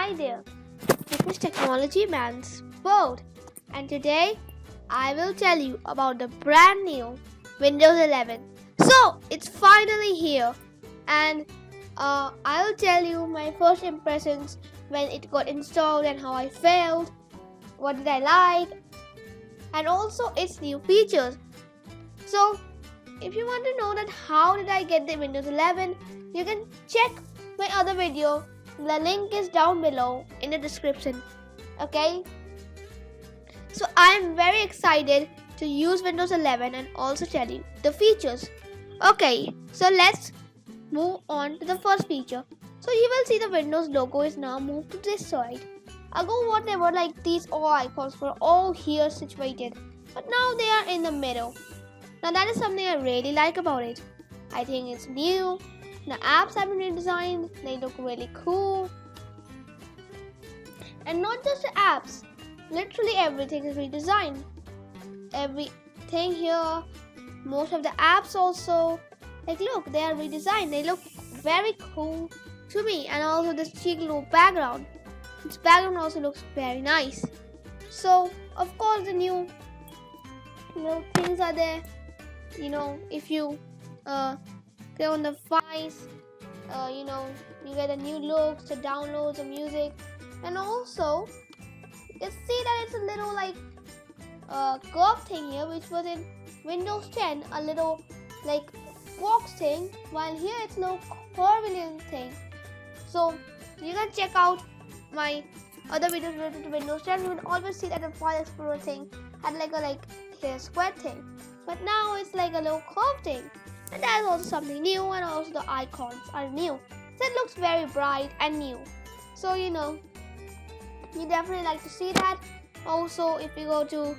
Hi there, this is Technology Man's World, and today I will tell you about the brand new Windows 11. So it's finally here, and I'll tell you my first impressions when it got installed and how I felt, what did I like, and also its new features. So if you want to know that how did I get the Windows 11, you can check my other video. The link is down below in the description. Okay, so I'm very excited to use Windows 11 and also tell you the features. Okay, so let's move on to the first feature. So you will see the Windows logo is now moved to this side. Ago what they were like, these all icons were all here situated, but now they are in the middle. Now that is something I really like about it. I think it's new. The apps have been redesigned. They look really cool. And not just the apps. Literally everything is redesigned. Everything here. Most of the apps also. Like look, they are redesigned. They look very cool to me. And also this cheeky little background. This background also looks very nice. So of course the new little things are there. You know, if you click on the files, you get a new looks, the downloads, the music, and also you can see that it's a little like curve thing here, which was in Windows 10, a little like box thing, while here it's no curvilinear thing. So you can check out my other videos related to Windows 10. You will always see that the file explorer thing had like a square thing, but now it's like a little curve thing. And that is also something new, and also the icons are new. So it looks very bright and new. So you definitely like to see that. Also, if you go to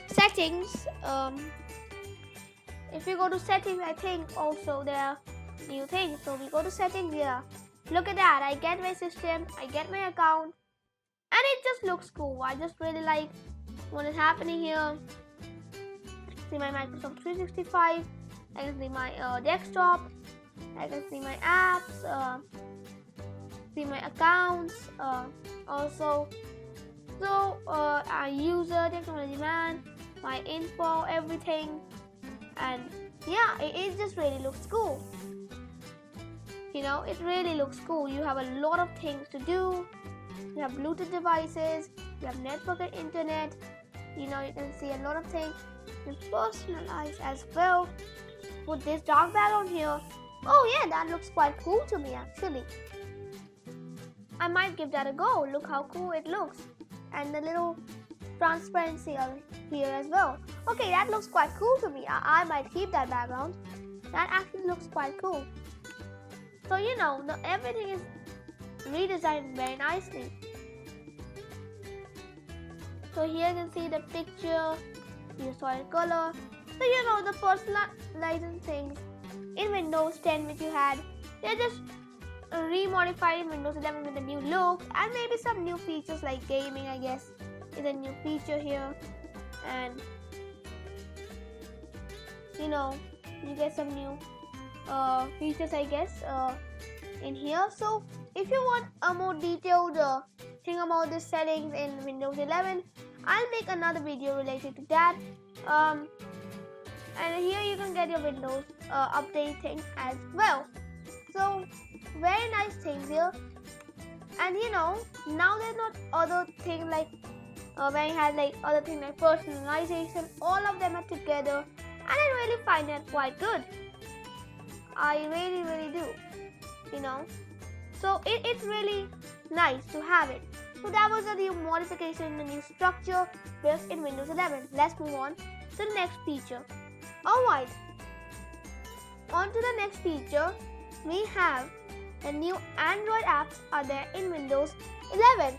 settings, I think also there are new things. So we go to settings here. Look at that. I get my system, I get my account, and it just looks cool. I just really like what is happening here. See my Microsoft 365. I can see my desktop, I can see my apps, see my accounts, also, so our user, technology man, my info, everything, and yeah, it just really looks cool. It really looks cool. You have a lot of things to do. You have Bluetooth devices, you have network and internet, you can see a lot of things. You personalize as well. Put this dark background here. Oh yeah, that looks quite cool to me actually. I might give that a go. Look how cool it looks. And the little transparency here as well. Okay, that looks quite cool to me. I might keep that background. That actually looks quite cool. So everything is redesigned very nicely. So here you can see the picture, the solid color. So the personalizing things in Windows 10 which you had, they're just remodified in Windows 11 with a new look, and maybe some new features like gaming, I guess, is a new feature here. And you get some new features, I guess, in here. So if you want a more detailed thing about the settings in Windows 11, I'll make another video related to that. And here you can get your Windows update thing as well. So very nice things here. And now there's not other thing like when I had like other thing like personalization. All of them are together, and I really find that quite good. I really do. So it's really nice to have it. So that was the new modification, the new structure built in Windows 11. Let's move on to the next feature. Alright, on to the next feature. We have the new Android apps are there in Windows 11.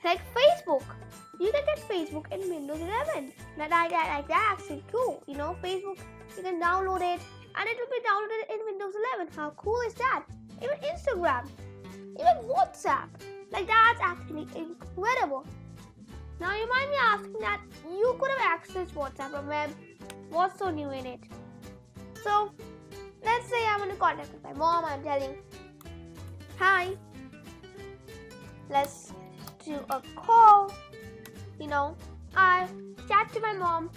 Like Facebook. You can get Facebook in Windows 11. That's actually cool. Facebook, you can download it and it will be downloaded in Windows 11. How cool is that? Even Instagram, even WhatsApp. Like that's actually incredible. Now you might be asking that you could have accessed WhatsApp from web. What's so new in it? So let's say I'm in contact with my mom. I'm telling, hi, let's do a call. I chat to my mom.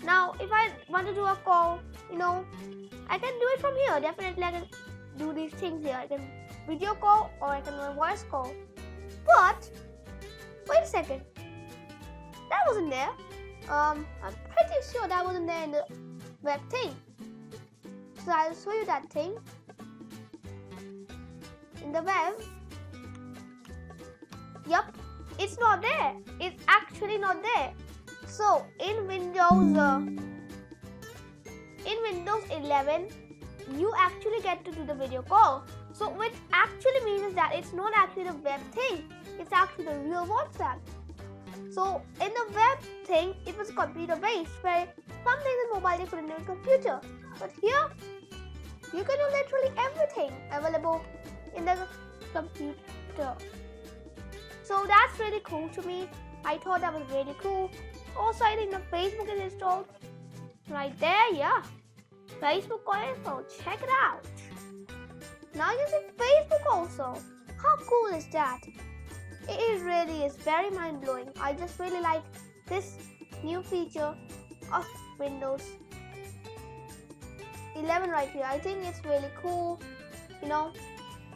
Now, if I want to do a call, I can do it from here. Definitely, I can do these things here. I can video call or I can do a voice call. But wait a second, that wasn't there. I'm pretty sure that wasn't there in the web thing. So I'll show you that thing in the web. Yup, it's not there. It's actually not there. So in Windows 11, you actually get to do the video call. So which actually means that it's not actually the web thing. It's actually the real WhatsApp. So in the web thing, it was computer based, where some things in mobile you couldn't do in computer. But here, you can do literally everything available in the computer. So that's really cool to me. I thought that was really cool. Also, I think the Facebook is installed right there. Yeah, Facebook info. Check it out. Now you see Facebook also. How cool is that? It really is very mind-blowing. I just really like this new feature of Windows 11 right here. I think it's really cool,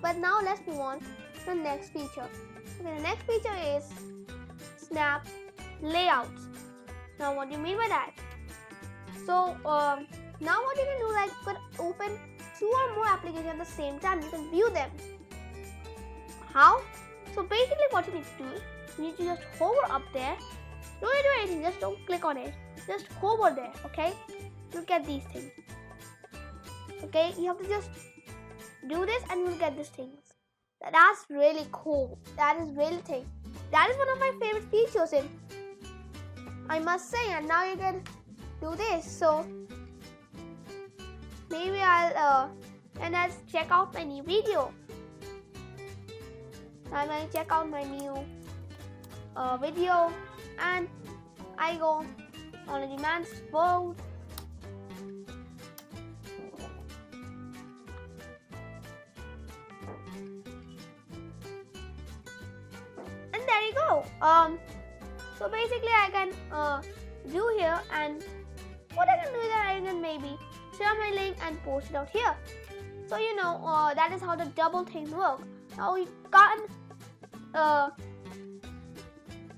But now let's move on to the next feature. Okay, the next feature is Snap Layouts. Now, what do you mean by that? So, now what you can do, like, you can open 2 or more applications at the same time. You can view them. How? So basically what you need to do, you need to just hover up there. Don't need to do anything, just don't click on it. Just hover there, okay? You'll get these things. Okay, you have to just do this and you'll get these things. That's really cool. That is really thing. That is one of my favorite features in, I must say, and now you can do this. So maybe and let's check out my new video. I'm going to check out my new video, and I go on a demand mode. And there you go. So basically I can do here, and what I can do is that I can maybe share my link and post it out here. So that is how the double things work. Now you can't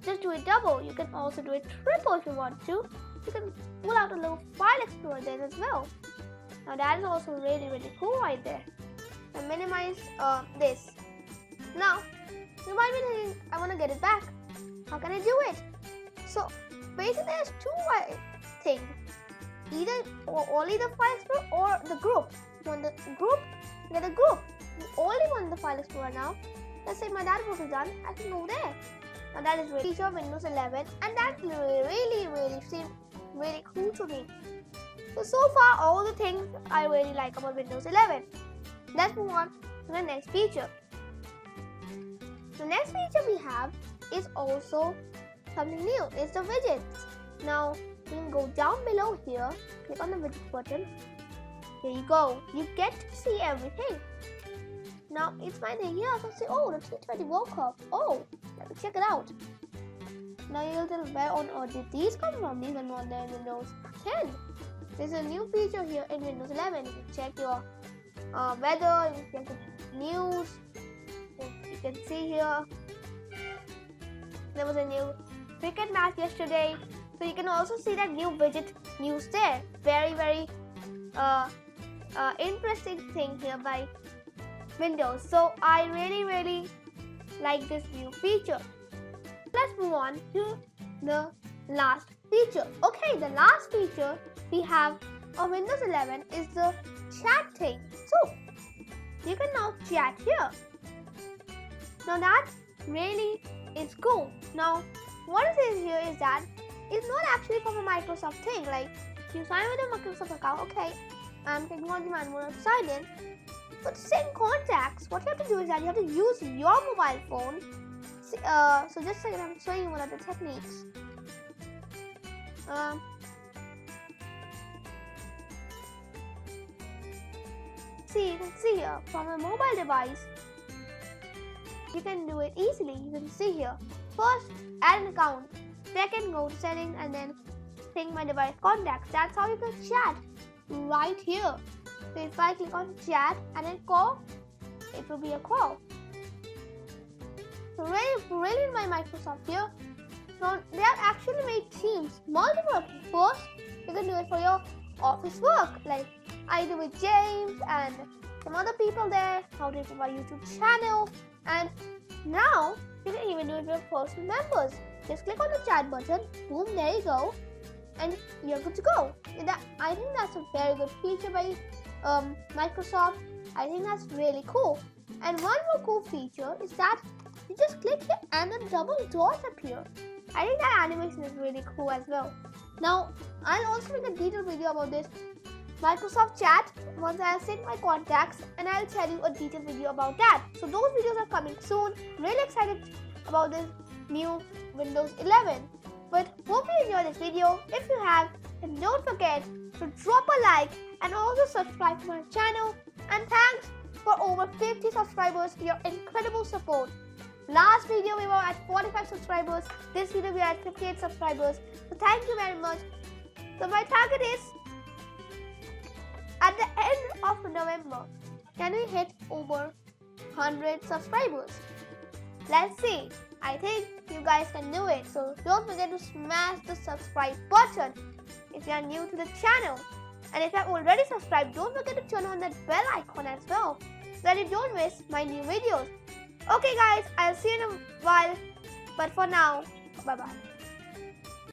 just do it double. You can also do it triple if you want to. You can pull out a little file explorer there as well. Now that is also really, really cool right there. And minimize this. Now you might be thinking, I want to get it back. How can I do it? So basically there's 2 things. Either only the file explorer or the group. You want the group? Get a group. You only want the file explorer now. Let's say my data book is done, I can go there. Now that is really feature of Windows 11, and that really seems really cool to me. So far all the things I really like about Windows 11. Let's move on to the next feature. The next feature we have is also something new. It's the widgets. Now you can go down below here, click on the widget button. There you go. You get to see everything. Now it's my thing here. So say, oh, the T20 woke up. Oh, let me check it out. Now you'll tell where on earth did these come from? These are not there in Windows 10. There's a new feature here in Windows 11. You can check your weather, you can check the news. You can see here there was a new cricket match yesterday. So you can also see that new widget news there. Very interesting thing here by Windows. So I really like this new feature. Let's move on to the last feature. Okay, the last feature we have on Windows 11 is the chat thing. So you can now chat here. Now that really is cool. Now what it is here is that it's not actually from a Microsoft thing. Like you sign with a Microsoft account, okay, I'm clicking on demand mode to sign in. But same contacts, what you have to do is that you have to use your mobile phone. So just a second, I'm showing you one of the techniques. See, you can see here from a mobile device, you can do it easily. You can see here. First, add an account. Second, go to settings and then sync my device contacts. That's how you can chat right here. So if I click on chat and then call, it will be a call. So really brilliant by Microsoft here. So they have actually made themes, multiple. First, you can do it for your office work, like I do with James and some other people there, how to do my YouTube channel, and now you can even do it with your personal members. Just click on the chat button, boom, there you go, and you're good to go. I think that's a very good feature by Microsoft. I think that's really cool. And one more cool feature is that you just click it and then double doors appear. I think that animation is really cool as well. Now, I'll also make a detailed video about this Microsoft Chat once I sync my contacts, and I'll tell you a detailed video about that. So those videos are coming soon. Really excited about this new Windows 11. But hope you enjoyed this video. If you have, then don't forget to drop a like and also subscribe to my channel. And thanks for over 50 subscribers for your incredible support. Last video we were at 45 subscribers. This video we are at 58 subscribers. So thank you very much. So my target is at the end of November, can we hit over 100 subscribers? Let's see. I think you guys can do it. So don't forget to smash the subscribe button if you are new to the channel. And if you have already subscribed, don't forget to turn on that bell icon as well, so that you don't miss my new videos. Okay guys, I'll see you in a while. But for now, bye bye.